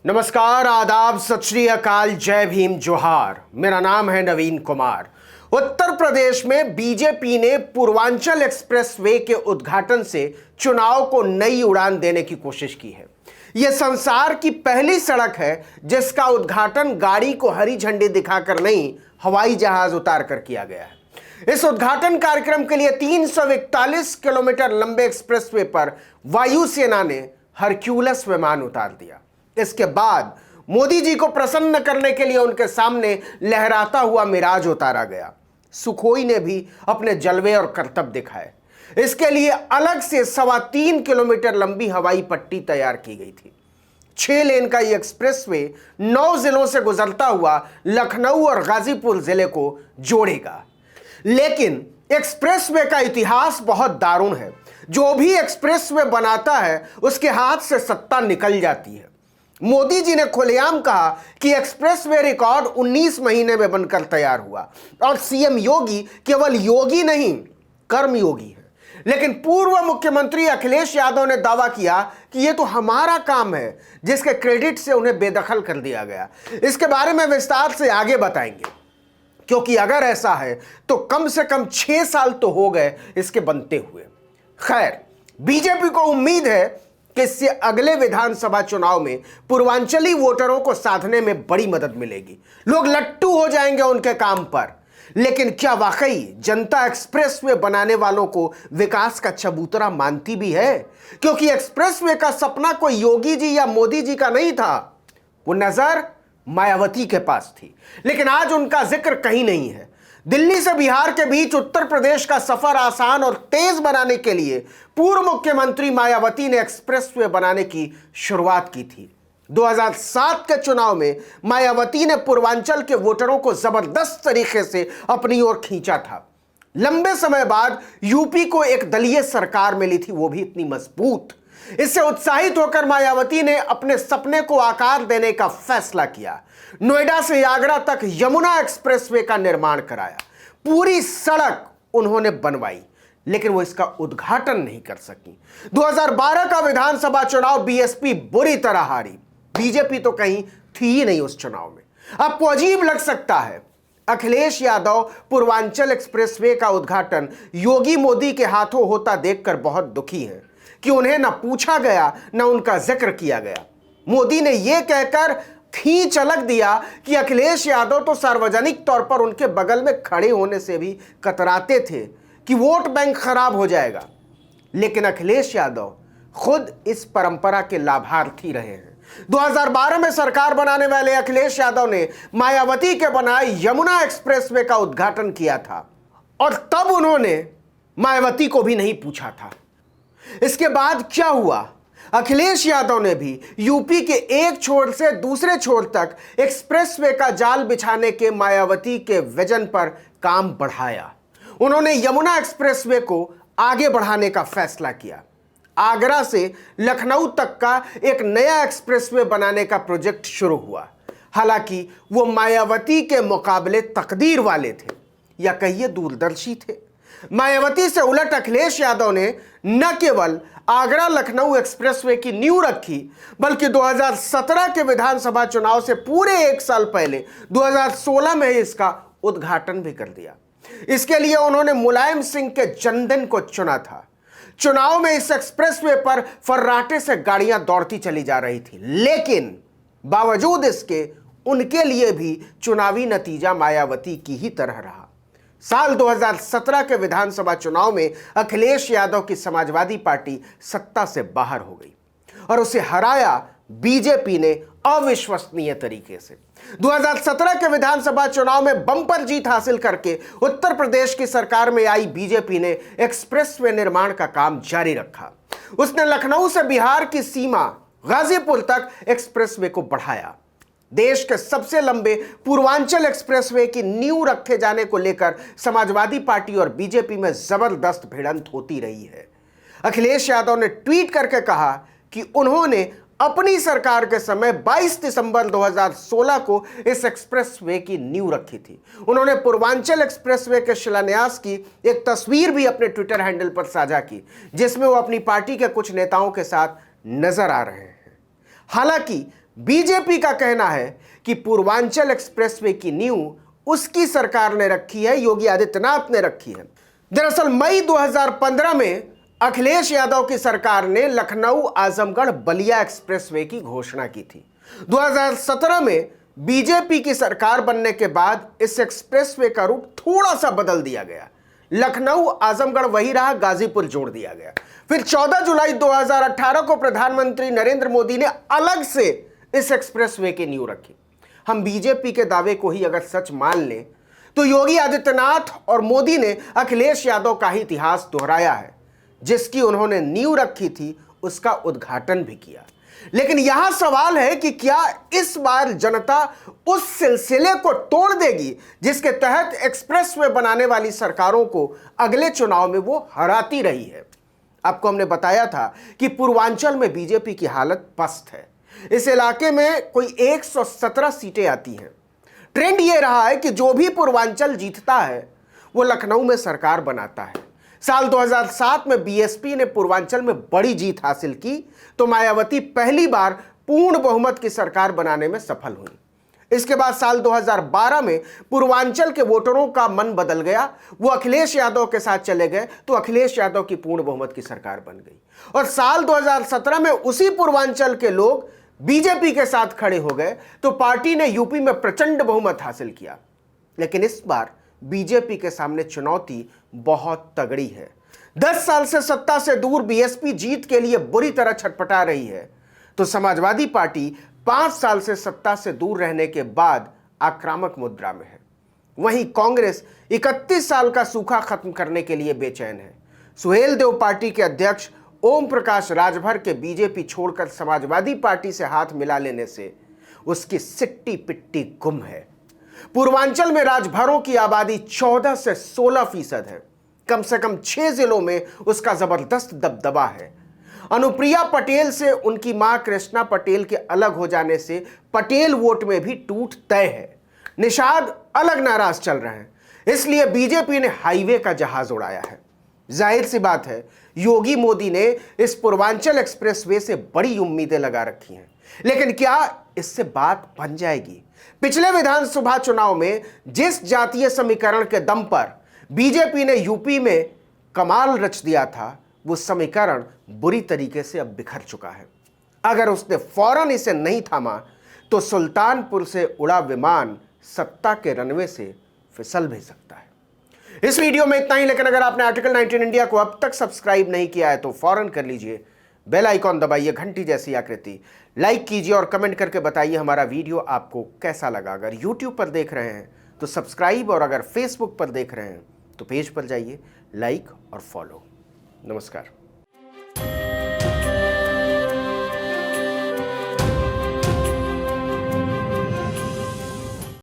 नमस्कार, आदाब, सत श्री अकाल, जय भीम, जोहार। मेरा नाम है नवीन कुमार। उत्तर प्रदेश में बीजेपी ने पूर्वांचल एक्सप्रेसवे के उद्घाटन से चुनाव को नई उड़ान देने की कोशिश की है। यह संसार की पहली सड़क है जिसका उद्घाटन गाड़ी को हरी झंडी दिखाकर नहीं, हवाई जहाज उतार कर किया गया है। इस उद्घाटन कार्यक्रम के लिए 341 किलोमीटर लंबे एक्सप्रेसवे पर वायुसेना ने हरक्यूलस विमान उतार दिया। इसके बाद मोदी जी को प्रसन्न करने के लिए उनके सामने लहराता हुआ मिराज उतारा गया। सुखोई ने भी अपने जलवे और करतब दिखाए। इसके लिए अलग से 3.25 किलोमीटर लंबी हवाई पट्टी तैयार की गई थी। 6 लेन का यह एक्सप्रेसवे 9 जिलों से गुजरता हुआ लखनऊ और गाजीपुर जिले को जोड़ेगा। लेकिन एक्सप्रेसवे का इतिहास बहुत दारुण है। जो भी एक्सप्रेसवे बनाता है उसके हाथ से सत्ता निकल जाती है। मोदी जी ने खुलेआम कहा कि एक्सप्रेसवे रिकॉर्ड 19 महीने में बनकर तैयार हुआ और सीएम योगी केवल योगी नहीं, कर्मयोगी है। लेकिन पूर्व मुख्यमंत्री अखिलेश यादव ने दावा किया कि यह तो हमारा काम है, जिसके क्रेडिट से उन्हें बेदखल कर दिया गया। इसके बारे में विस्तार से आगे बताएंगे, क्योंकि अगर ऐसा है तो कम से कम 6 साल तो हो गए इसके बनते हुए। खैर, बीजेपी को उम्मीद है कि इससे अगले विधानसभा चुनाव में पूर्वांचली वोटरों को साधने में बड़ी मदद मिलेगी। लोग लट्टू हो जाएंगे उनके काम पर। लेकिन क्या वाकई जनता एक्सप्रेसवे बनाने वालों को विकास का चबूतरा मानती भी है? क्योंकि एक्सप्रेसवे का सपना कोई योगी जी या मोदी जी का नहीं था, वो नजर मायावती के पास थी। लेकिन आज उनका जिक्र कहीं नहीं है। दिल्ली से बिहार के बीच उत्तर प्रदेश का सफर आसान और तेज बनाने के लिए पूर्व मुख्यमंत्री मायावती ने एक्सप्रेसवे बनाने की शुरुआत की थी। 2007 के चुनाव में मायावती ने पूर्वांचल के वोटरों को जबरदस्त तरीके से अपनी ओर खींचा था। लंबे समय बाद यूपी को एक दलीय सरकार मिली थी, वो भी इतनी मजबूत। इससे उत्साहित होकर मायावती ने अपने सपने को आकार देने का फैसला किया। नोएडा से आगरा तक यमुना एक्सप्रेसवे का निर्माण कराया। पूरी सड़क उन्होंने बनवाई, लेकिन वो इसका उद्घाटन नहीं कर सकी। 2012 का विधानसभा चुनाव बीएसपी बुरी तरह हारी। बीजेपी तो कहीं थी ही नहीं उस चुनाव में। आपको अजीब लग सकता है, अखिलेश यादव पूर्वांचल एक्सप्रेसवे का उद्घाटन योगी मोदी के हाथों होता देखकर बहुत दुखी है कि उन्हें न पूछा गया न उनका जिक्र किया गया। मोदी ने यह कहकर खींच अलग दिया कि अखिलेश यादव तो सार्वजनिक तौर पर उनके बगल में खड़े होने से भी कतराते थे कि वोट बैंक खराब हो जाएगा। लेकिन अखिलेश यादव खुद इस परंपरा के लाभार्थी रहे हैं। 2012 में सरकार बनाने वाले अखिलेश यादव ने मायावती के बनाए यमुना एक्सप्रेसवे का उद्घाटन किया था और तब उन्होंने मायावती को भी नहीं पूछा था। इसके बाद क्या हुआ? अखिलेश यादव ने भी यूपी के एक छोर से दूसरे छोर तक एक्सप्रेसवे का जाल बिछाने के मायावती के विजन पर काम बढ़ाया। उन्होंने यमुना एक्सप्रेसवे को आगे बढ़ाने का फैसला किया। आगरा से लखनऊ तक का एक नया एक्सप्रेसवे बनाने का प्रोजेक्ट शुरू हुआ। हालांकि वो मायावती के मुकाबले तकदीर वाले थे, या कहिए दूरदर्शी थे। मायावती से उलट अखिलेश यादव ने न केवल आगरा लखनऊ एक्सप्रेसवे की नींव रखी, बल्कि 2017 के विधानसभा चुनाव से पूरे 1 साल पहले 2016 में इसका उद्घाटन भी कर दिया। इसके लिए उन्होंने मुलायम सिंह के जन्मदिन को चुना था। चुनाव में इस एक्सप्रेसवे पर फर्राटे से गाड़ियां दौड़ती चली जा रही थी, लेकिन बावजूद इसके उनके लिए भी चुनावी नतीजा मायावती की ही तरह रहा। साल 2017 के विधानसभा चुनाव में अखिलेश यादव की समाजवादी पार्टी सत्ता से बाहर हो गई और उसे हराया बीजेपी ने अविश्वसनीय तरीके से। 2017 के विधानसभा चुनाव में बम्पर जीत हासिल करके उत्तर प्रदेश की सरकार में आई बीजेपी ने एक्सप्रेसवे निर्माण का काम जारी रखा। उसने लखनऊ से बिहार की सीमा गाजीपुर तक एक्सप्रेसवे को बढ़ाया। देश के सबसे लंबे पूर्वांचल एक्सप्रेसवे की नींव रखे जाने को लेकर समाजवादी पार्टी और बीजेपी में जबरदस्त भिड़ंत होती रही है। अखिलेश यादव ने ट्वीट करके कहा कि उन्होंने अपनी सरकार के समय 22 दिसंबर 2016 को इस एक्सप्रेसवे की नींव रखी थी। उन्होंने पूर्वांचल एक्सप्रेसवे के शिलान्यास की एक तस्वीर भी अपने ट्विटर हैंडल पर साझा की, जिसमें वो अपनी पार्टी के कुछ नेताओं के साथ नजर आ रहे हैं। हालांकि बीजेपी का कहना है कि पूर्वांचल एक्सप्रेसवे की नींव उसकी सरकार ने रखी है, योगी आदित्यनाथ ने रखी है। दरअसल मई 2015 में अखिलेश यादव की सरकार ने लखनऊ आजमगढ़ बलिया एक्सप्रेसवे की घोषणा की थी। 2017 में बीजेपी की सरकार बनने के बाद इस एक्सप्रेसवे का रूट थोड़ा सा बदल दिया गया। लखनऊ आजमगढ़ वही रहा, गाजीपुर जोड़ दिया गया। फिर 14 जुलाई 2018 को प्रधानमंत्री नरेंद्र मोदी ने अलग से इस एक्सप्रेसवे की नींव रखी। हम बीजेपी के दावे को ही अगर सच मान लें तो योगी आदित्यनाथ और मोदी ने अखिलेश यादव का ही इतिहास दोहराया है। जिसकी उन्होंने नींव रखी थी उसका उद्घाटन भी किया। लेकिन यहां सवाल है कि क्या इस बार जनता उस सिलसिले को तोड़ देगी जिसके तहत एक्सप्रेसवे बनाने वाली सरकारों को अगले चुनाव में वो हराती रही है। आपको हमने बताया था कि पूर्वांचल में बीजेपी की हालत पस्त है। इस इलाके में कोई 117 सीटें आती हैं। ट्रेंड ये रहा है कि जो भी पूर्वांचल जीतता है वो लखनऊ में सरकार बनाता है। साल 2007 में बीएसपी ने पूर्वांचल में बड़ी जीत हासिल की तो मायावती पहली बार पूर्ण बहुमत की सरकार बनाने में सफल हुई। इसके बाद साल 2012 में पूर्वांचल के वोटरों का मन बदल गया, वो अखिलेश यादव के साथ चले गए तो अखिलेश यादव की पूर्ण बहुमत की सरकार बन गई। और साल 2017 में उसी पूर्वांचल के लोग बीजेपी के साथ खड़े हो गए तो पार्टी ने यूपी में प्रचंड बहुमत हासिल किया। लेकिन इस बार बीजेपी के सामने चुनौती बहुत तगड़ी है। 10 साल से सत्ता से दूर बीएसपी जीत के लिए बुरी तरह छटपटा रही है तो समाजवादी पार्टी 5 साल से सत्ता से दूर रहने के बाद आक्रामक मुद्रा में है। वहीं कांग्रेस 31 साल का सूखा खत्म करने के लिए बेचैन है। सुहेल देव पार्टी के अध्यक्ष ओम प्रकाश राजभर के बीजेपी छोड़कर समाजवादी पार्टी से हाथ मिला लेने से उसकी सिट्टी पिट्टी गुम है। पूर्वांचल में राजभरों की आबादी 14 से 16% है। कम से कम 6 जिलों में उसका जबरदस्त दबदबा है। अनुप्रिया पटेल से उनकी मां कृष्णा पटेल के अलग हो जाने से पटेल वोट में भी टूट तय है। निषाद अलग नाराज चल रहे हैं, इसलिए बीजेपी ने हाईवे का जहाज उड़ाया है। जाहिर सी बात है योगी मोदी ने इस पूर्वांचल एक्सप्रेसवे से बड़ी उम्मीदें लगा रखी हैं। लेकिन क्या इससे बात बन जाएगी? पिछले विधानसभा चुनाव में जिस जातीय समीकरण के दम पर बीजेपी ने यूपी में कमाल रच दिया था वो समीकरण बुरी तरीके से अब बिखर चुका है। अगर उसने फौरन इसे नहीं थामा तो सुल्तानपुर से उड़ा विमान सत्ता के रनवे से फिसल भी सकता है। इस वीडियो में इतना ही, लेकिन अगर आपने आर्टिकल 19 इंडिया को अब तक सब्सक्राइब नहीं किया है तो फौरन कर लीजिए। बेल आइकॉन दबाइए, घंटी जैसी आकृति, लाइक कीजिए और कमेंट करके बताइए हमारा वीडियो आपको कैसा लगा। अगर यूट्यूब पर देख रहे हैं तो सब्सक्राइब और अगर फेसबुक पर देख रहे हैं तो पेज पर जाइए, लाइक और फॉलो। नमस्कार।